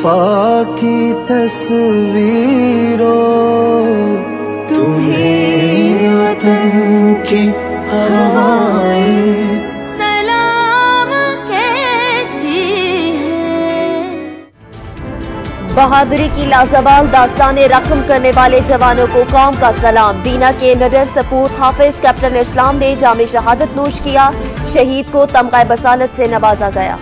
وفا کی تصویروں تمہیں وطن کی ہوائیں سلام کہتی ہے۔ بہادری کی لازوال داستان رقم کرنے والے جوانوں کو قوم کا سلام۔ بینا کے نڈر سپوت حافظ کیپٹن اسلام نے جام شہادت نوش کیا۔ شہید کو تمغہ بصالت سے نوازا گیا۔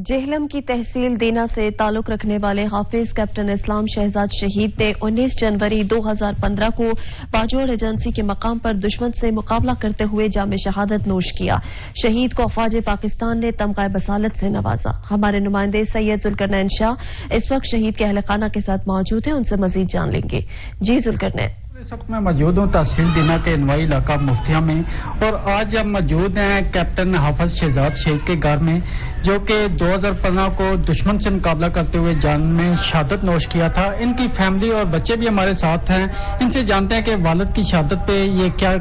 جہلم کی تحصیل دینا سے تعلق رکھنے والے حافظ کیپٹن اسلام شہزاد شہید نے 19 جنوری 2015 کو باجوڑ ایجنسی کے مقام پر دشمن سے مقابلہ کرتے ہوئے جام شہادت نوش کیا۔ شہید کو افواج پاکستان نے تمغہ بصالت سے نوازا۔ ہمارے نمائندے سید ذوالقرنین شاہ اس وقت شہید کے اہل خانہ کے ساتھ موجود ہیں، ان سے مزید جان لیں گے۔ جی ذوالقرنین۔ اس وقت میں موجود ہوں تحصیل دینا کے انوائی علاقہ مفتیہ میں، اور آج ہم موجود ہیں کیپٹن حافظ شہزاد شہید کے گھر میں، جو کہ 2015 کو دشمن سے مقابلہ کرتے ہوئے جان میں شہادت نوش کیا تھا۔ ان کی فیملی اور بچے بھی ہمارے ساتھ ہیں، ان سے جانتے ہیں کہ والد کی شہادت پہ یہ کیا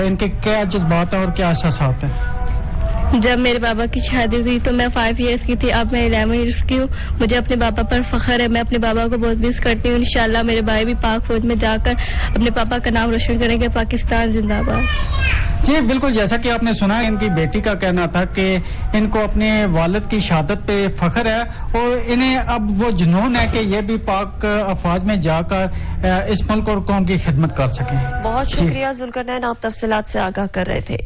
ان کے کیا جذبات ہیں اور کیا احساسات ہیں۔ جب میرے بابا کی شادی ہوئی تو میں 5 ایئرس کی تھی، اب میں 11 ایئرس کی ہوں۔ مجھے اپنے بابا پر فخر ہے، میں اپنے بابا کو بہت مس کرتی ہوں۔ انشاءاللہ میرے بھائی بھی پاک فوج میں جا کر اپنے پاپا کا نام روشن کریں گے۔ پاکستان زندہ باد۔ جی بالکل، جیسا کہ آپ نے سنا، ان کی بیٹی کا کہنا تھا کہ ان کو اپنے والد کی شہادت پہ فخر ہے، اور انہیں اب وہ جنون ہے کہ یہ بھی پاک افواج میں جا کر اس ملک اور قوم کی خدمت کر سکیں۔ بہت شکریہ ذوالقرنین، آپ تفصیلات سے آگاہ کر رہے تھے۔